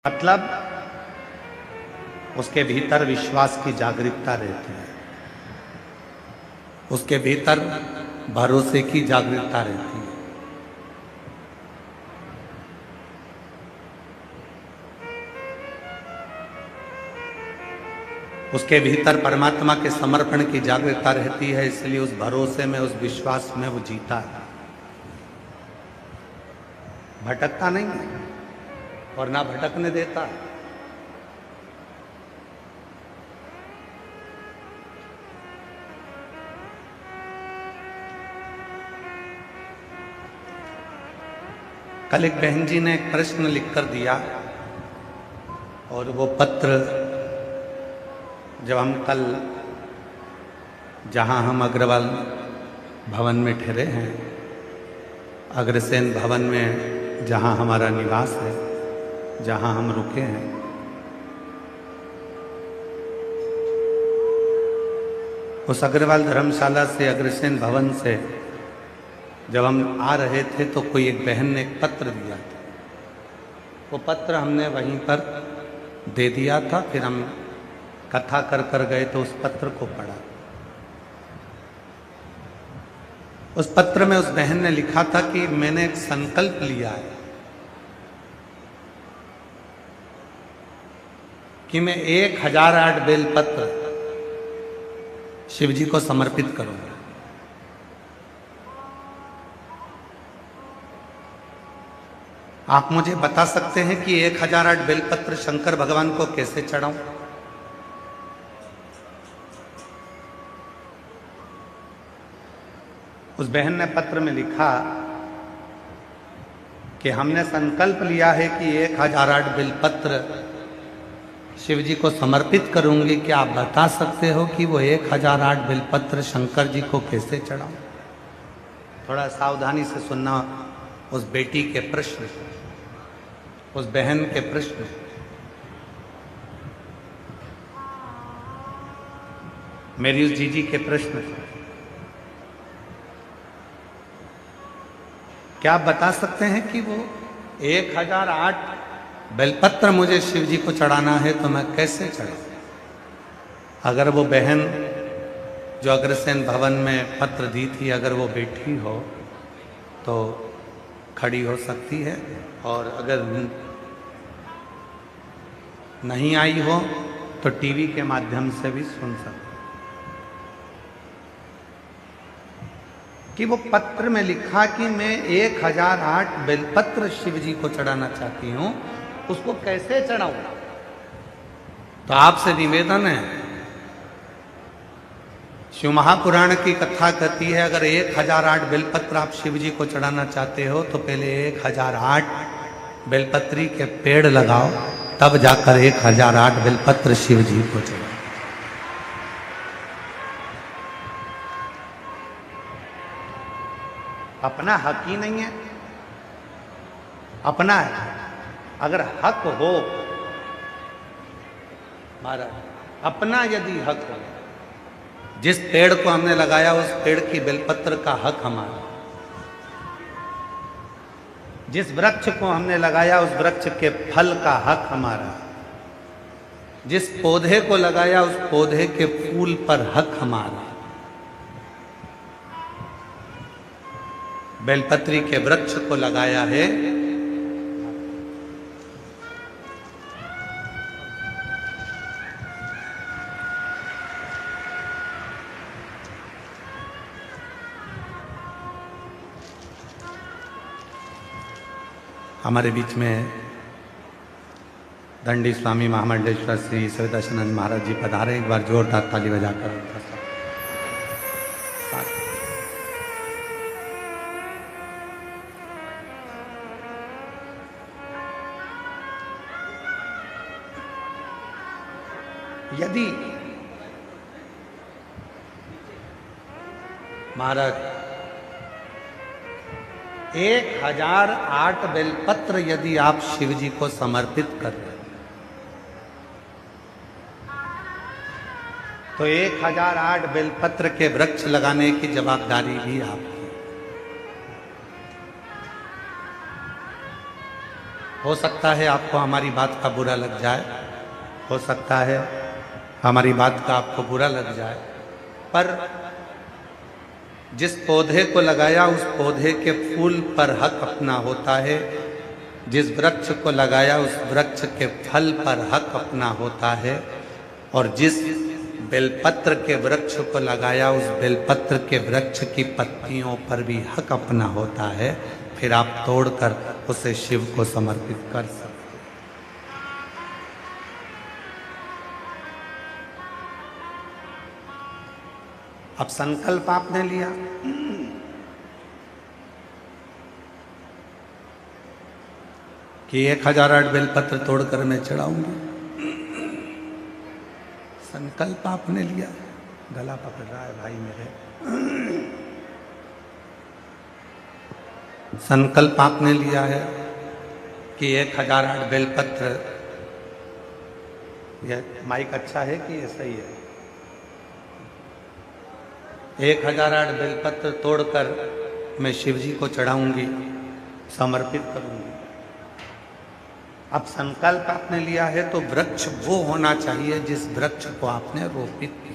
मतलब उसके भीतर विश्वास की जागरूकता रहती है, उसके भीतर भरोसे की जागरूकता रहती है। उसके भीतर परमात्मा के समर्पण की जागरूकता रहती है, इसलिए उस भरोसे में, उस विश्वास में वो जीता है, भटकता नहीं है और ना भटकने देता है। कल एक बहन जी ने एक प्रश्न लिखकर दिया और वो पत्र जब हम कल जहां हम अग्रवाल भवन में ठहरे हैं, अग्रसेन भवन में जहां हमारा निवास है, जहां हम रुके हैं, उस अग्रवाल धर्मशाला से, अग्रसेन भवन से जब हम आ रहे थे तो कोई एक बहन ने एक पत्र दिया था। वो पत्र हमने वहीं पर दे दिया था, फिर हम कथा कर कर गए तो उस पत्र को पढ़ा। उस पत्र में उस बहन ने लिखा था कि मैंने एक संकल्प लिया है कि मैं 1008 बेलपत्र शिव जी को समर्पित करूंगा। आप मुझे बता सकते हैं कि 1008 बेलपत्र शंकर भगवान को कैसे चढ़ाऊं? उस बहन ने पत्र में लिखा कि हमने संकल्प लिया है कि 1008 बेलपत्र शिव जी को समर्पित करूंगी। क्या आप बता सकते हो कि वो 1008 बेलपत्र शंकर जी को कैसे चढ़ाऊं? थोड़ा सावधानी से सुनना उस बेटी के प्रश्न, उस बहन के प्रश्न। मेरी उस जीजी के प्रश्न। क्या आप बता सकते हैं कि वो 1008 बेलपत्र मुझे शिव जी को चढ़ाना है तो मैं कैसे चढ़ाऊं? अगर वो बहन जो अग्रसेन भवन में पत्र दी थी, अगर वो बैठी हो तो खड़ी हो सकती है, और अगर नहीं आई हो तो टीवी के माध्यम से भी सुन सकती है। कि वो पत्र में लिखा कि मैं 1008 बेलपत्र शिव जी को चढ़ाना चाहती हूं, उसको कैसे चढ़ाऊं? तो आपसे निवेदन है, शिव महापुराण की कथा कहती है अगर 1008 बेलपत्र आप शिव जी को चढ़ाना चाहते हो तो पहले 1008 बेलपत्री के पेड़ लगाओ, तब जाकर 1008 बेलपत्र शिव जी को चढ़ाओ। अपना हक ही नहीं है, अपना है। अगर हक हो महाराज, अपना यदि हक हो, जिस पेड़ को हमने लगाया उस पेड़ की बेलपत्र का हक हमारा, जिस वृक्ष को हमने लगाया उस वृक्ष के फल का हक हमारा, जिस पौधे को लगाया उस पौधे के फूल पर हक हमारा। बेलपत्री के वृक्ष को लगाया है, हमारे बीच में दंडी स्वामी महामंडलेश्वर श्री सवितानंद महाराज जी पधारे। एक बार जोरदार ताली बजाकर उनका यदि महाराज 1008 बेलपत्र यदि आप शिव जी को समर्पित कर रहे तो 1008 बेलपत्र के वृक्ष लगाने की जवाबदारी भी आपकी। हो सकता है आपको हमारी बात का बुरा लग जाए, हो सकता है हमारी बात का आपको बुरा लग जाए, पर जिस पौधे को लगाया उस पौधे के फूल पर हक अपना होता है, जिस वृक्ष को लगाया उस वृक्ष के फल पर हक अपना होता है, और जिस बेलपत्र के वृक्ष को लगाया उस बेलपत्र के वृक्ष की पत्तियों पर भी हक अपना होता है। फिर आप तोड़कर उसे शिव को समर्पित कर सकते। अब संकल्प आपने लिया, कि 1008 बेलपत्र तोड़कर मैं चढ़ाऊंगी। संकल्प आपने लिया, गला पकड़ रहा है भाई मेरे। संकल्प आपने लिया है कि 1008 बेलपत्र, यह माइक अच्छा है कि ये सही है? 1008 बेलपत्र तोड़कर मैं शिव जी को चढ़ाऊंगी, समर्पित करूंगी। अब संकल्प आपने लिया है तो वृक्ष वो होना चाहिए जिस वृक्ष को आपने रोपित किया,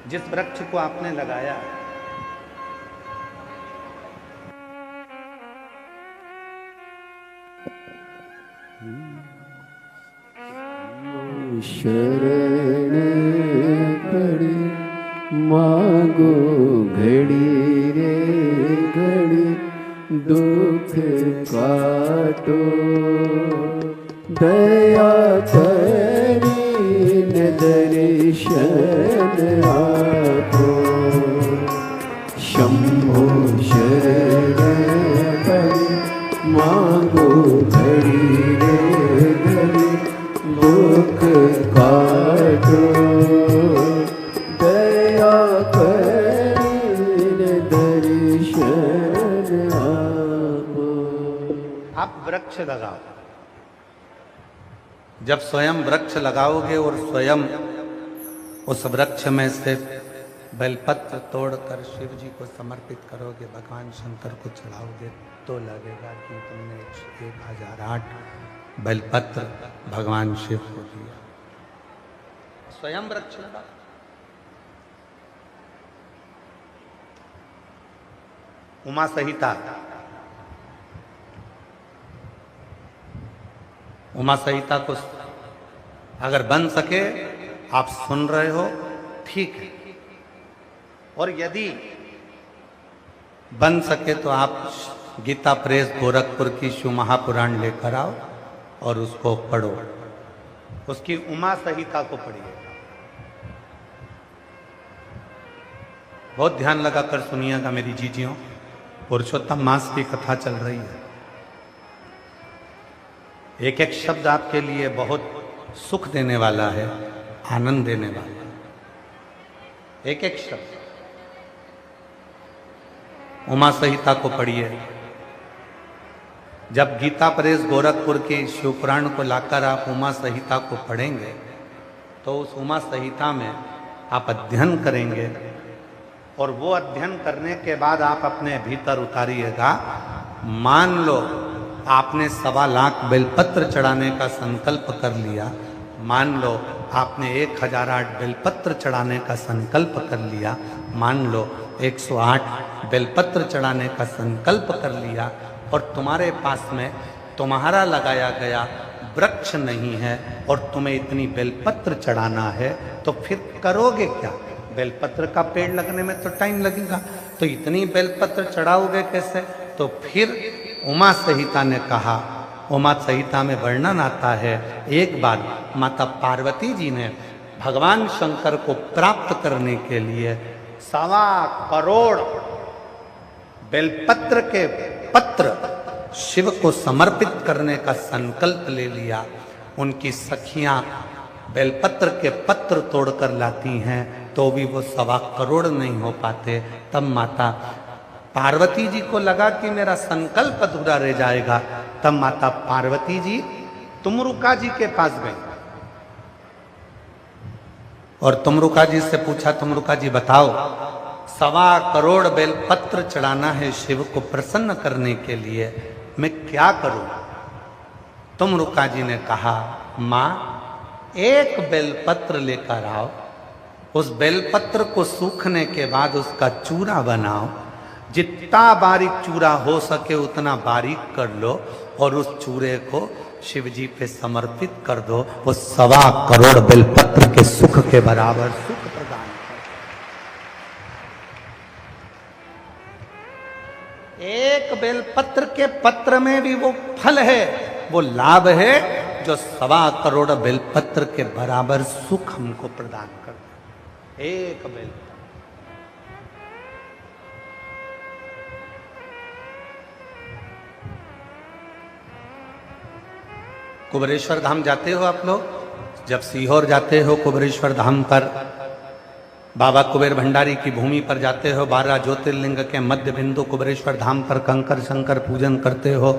जिस वृक्ष को आपने लगाया। शरण पड़ी मांगो घड़ी रे घड़ी, दुख काटो दया करी न दर्शन आपो। शंभो शरण पड़ी मांगो घड़ी रे घड़ी, दुख काटो दया करीन दर्शन आपो। आप वृक्ष लगाओ। जब स्वयं वृक्ष लगाओगे और स्वयं उस वृक्ष में से बेलपत्र तोड़कर शिव जी को समर्पित करोगे, भगवान शंकर को चढ़ाओगे, तो लगेगा कि तुमने 1008 बेलपत्र भगवान शिव को दिया। स्वयं वृक्ष लगा। उमा संहिता, उमा संहिता को अगर बन सके, आप सुन रहे हो ठीक है, और यदि बन सके तो आप गीता प्रेस गोरखपुर की शिव महापुराण लेकर आओ और उसको पढ़ो, उसकी उमा संहिता को पढ़िए। बहुत ध्यान लगाकर सुनिएगा मेरी जीजियों, पुरुषोत्तम मास की कथा चल रही है। एक एक शब्द आपके लिए बहुत सुख देने वाला है, आनंद देने वाला है। एक एक शब्द उमा संहिता को पढ़िए। जब गीता प्रेस गोरखपुर के शिवपुराण को लाकर आप उमा संहिता को पढ़ेंगे तो उस उमा संहिता में आप अध्ययन करेंगे, और वो अध्ययन करने के बाद आप अपने भीतर उतारिएगा। मान लो आपने 1.25 लाख बेलपत्र चढ़ाने का संकल्प कर लिया, मान लो आपने 1008 बेलपत्र चढ़ाने का संकल्प कर लिया, मान लो 108 बेलपत्र चढ़ाने का संकल्प कर लिया, और तुम्हारे पास में तुम्हारा लगाया गया वृक्ष नहीं है और तुम्हें इतनी बेलपत्र चढ़ाना है, तो फिर करोगे क्या? बेलपत्र का पेड़ लगने में तो टाइम लगेगा, तो इतनी बेलपत्र चढ़ाओगे कैसे? तो फिर उमा संहिता ने कहा, उमा संहिता में वर्णन आता है, एक बार माता पार्वती जी ने भगवान शंकर को प्राप्त करने के लिए 1.25 करोड़ बेलपत्र के पत्र शिव को समर्पित करने का संकल्प ले लिया। उनकी सखियां बेलपत्र के पत्र तोड़कर लाती हैं तो भी वो 1.25 करोड़ नहीं हो पाते। तब माता पार्वती जी को लगा कि मेरा संकल्प अधूरा रह जाएगा। तब माता पार्वती जी तुमरुका जी के पास गई और तुमरुका जी से पूछा, तुमरुका जी बताओ 1.25 करोड़ बेलपत्र चढ़ाना है शिव को प्रसन्न करने के लिए, मैं क्या करूं? तुमरुका जी ने कहा, मां एक बेलपत्र लेकर आओ, उस बेलपत्र को सूखने के बाद उसका चूरा बनाओ, जितना बारीक चूरा हो सके उतना बारीक कर लो और उस चूरे को शिव जी पे समर्पित कर दो। वो 1.25 करोड़ बेलपत्र के सुख के बराबर सुख प्रदान कर। एक बेलपत्र के पत्र में भी वो फल है, वो लाभ है जो 1.25 करोड़ बेलपत्र के बराबर सुख हमको प्रदान कर दे। एक बेलपत्र। कुबेरेश्वर धाम जाते हो आप लोग? जब सीहोर जाते हो कुबेरेश्वर धाम पर, बाबा कुबेर भंडारी की भूमि पर जाते हो, 12 ज्योतिर्लिंग के मध्य बिंदु कुबेरेश्वर धाम पर कंकर शंकर पूजन करते हो,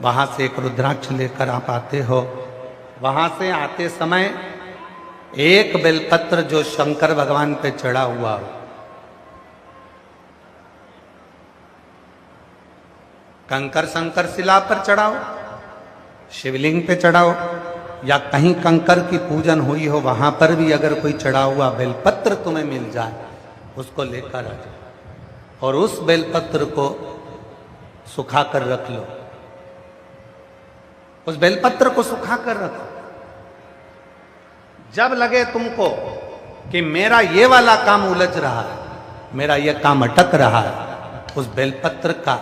वहां से एक रुद्राक्ष लेकर आप आते हो। वहां से आते समय एक बेलपत्र जो शंकर भगवान पे चढ़ा हुआ हो, कंकर शंकर शिला पर चढ़ाओ, शिवलिंग पे चढ़ाओ, या कहीं कंकर की पूजन हुई हो वहां पर भी अगर कोई चढ़ा हुआ बेलपत्र तुम्हें मिल जाए, उसको लेकर आ जाओ और उस बेलपत्र को सुखा कर रख लो। उस बेलपत्र को सुखा कर रखो। जब लगे तुमको कि मेरा ये वाला काम उलझ रहा है, मेरा ये काम अटक रहा है, उस बेलपत्र का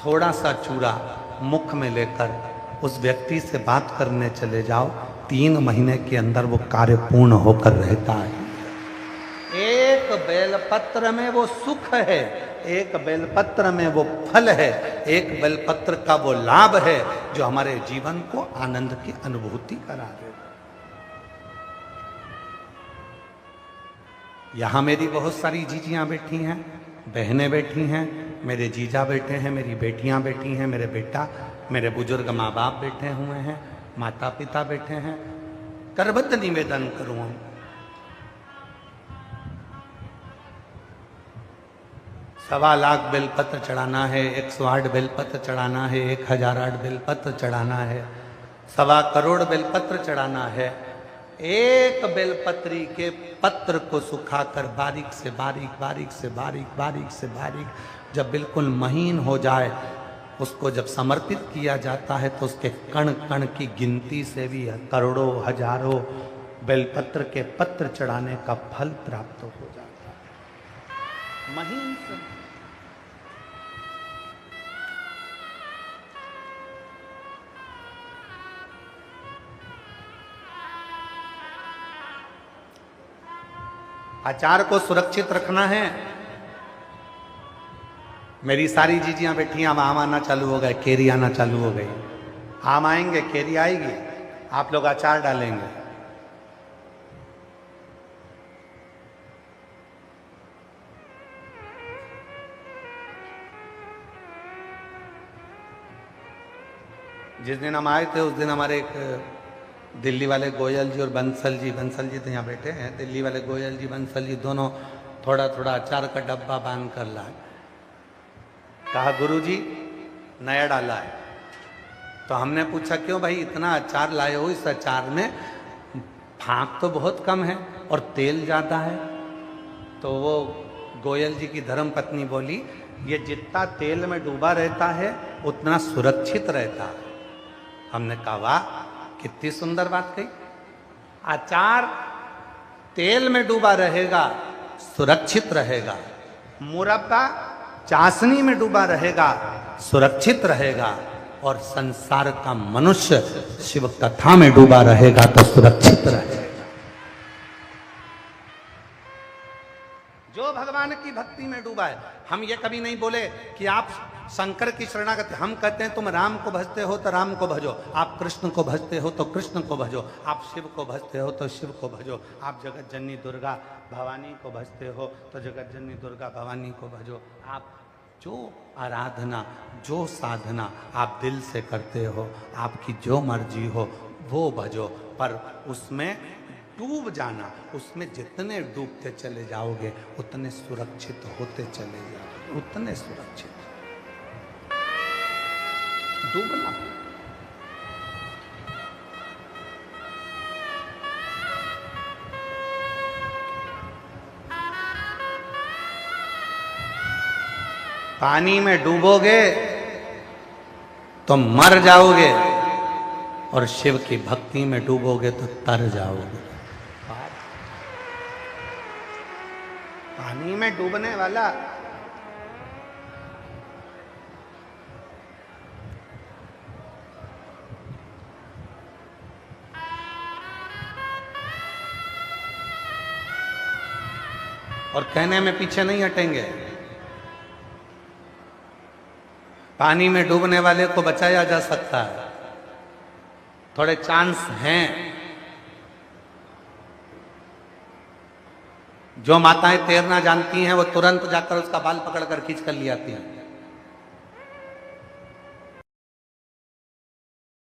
थोड़ा सा चूरा मुख में लेकर उस व्यक्ति से बात करने चले जाओ। 3 महीने के अंदर वो कार्य पूर्ण होकर रहता है। एक बेलपत्र में वो सुख है, एक बेलपत्र में वो फल है, एक बेलपत्र का वो लाभ है जो हमारे जीवन को आनंद की अनुभूति करा देगा। यहां मेरी बहुत सारी जीजियां बैठी हैं, बहनें बैठी हैं, मेरे जीजा बैठे हैं, मेरी बेटियां बैठी हैं, मेरे बेटा, मेरे बुजुर्ग माँ बाप बैठे हुए हैं, माता पिता बैठे हैं। करबद्ध निवेदन करूं, 1.25 लाख बेलपत्र चढ़ाना है, 108 बेलपत्र चढ़ाना है, 1008 बेलपत्र चढ़ाना है, 1.25 करोड़ बेलपत्र चढ़ाना है। एक बेलपत्री के पत्र को सुखाकर बारीक से बारीक, बारीक से बारीक, बारीक से बारीक जब बिल्कुल महीन हो जाए, उसको जब समर्पित किया जाता है तो उसके कण कण की गिनती से भी करोड़ों हजारों बेलपत्र के पत्र चढ़ाने का फल प्राप्त हो जाता है। महीन से आचार को सुरक्षित रखना है। मेरी सारी जीजियां बैठी, अब आम आना चालू हो गए, केरी आना चालू हो गई। आम आएंगे, केरी आएगी, आप लोग अचार डालेंगे। जिस दिन हम आए थे उस दिन हमारे एक दिल्ली वाले गोयल जी और बंसल जी तो यहाँ बैठे हैं, दिल्ली वाले गोयल जी बंसल जी दोनों थोड़ा थोड़ा अचार का डब्बा बांध कर लाए। कहा गुरुजी नया डाला है। तो हमने पूछा क्यों भाई इतना अचार लाए हो, इस अचार में फाँक तो बहुत कम है और तेल ज़्यादा है। तो वो गोयल जी की धर्म पत्नी बोली ये जितना तेल में डूबा रहता है उतना सुरक्षित रहता है। हमने कहा वाह कितनी सुंदर बात कही। अचार तेल में डूबा रहेगा, सुरक्षित रहेगा। मुरब्बा चाशनी में डूबा रहेगा, सुरक्षित रहेगा। और संसार का मनुष्य शिव कथा में डूबा रहेगा तो सुरक्षित रहेगा। जो भगवान की भक्ति में डूबा है। हम ये कभी नहीं बोले कि आप शंकर की शरणागति, हम कहते हैं तुम राम को भजते हो तो राम को भजो, आप कृष्ण को भजते हो तो कृष्ण को भजो, आप शिव को भजते हो तो शिव को भजो, आप जगत जननी दुर्गा भवानी को भजते हो तो जगत जननी दुर्गा भवानी को भजो। आप जो आराधना, जो साधना आप दिल से करते हो, आपकी जो मर्जी हो वो भजो, पर उसमें डूब जाना, उसमें जितने डूबते चले जाओगे उतने सुरक्षित होते चले जाओगे, उतने सुरक्षित। डूबना। पानी में डूबोगे तो मर जाओगे, और शिव की भक्ति में डूबोगे तो तर जाओगे। पानी में डूबने वाला और कहने में पीछे नहीं हटेंगे। पानी में डूबने वाले को बचाया जा सकता है, थोड़े चांस हैं। जो माताएं तैरना जानती हैं वो तुरंत जाकर उसका बाल पकड़कर खींच कर ले आती हैं।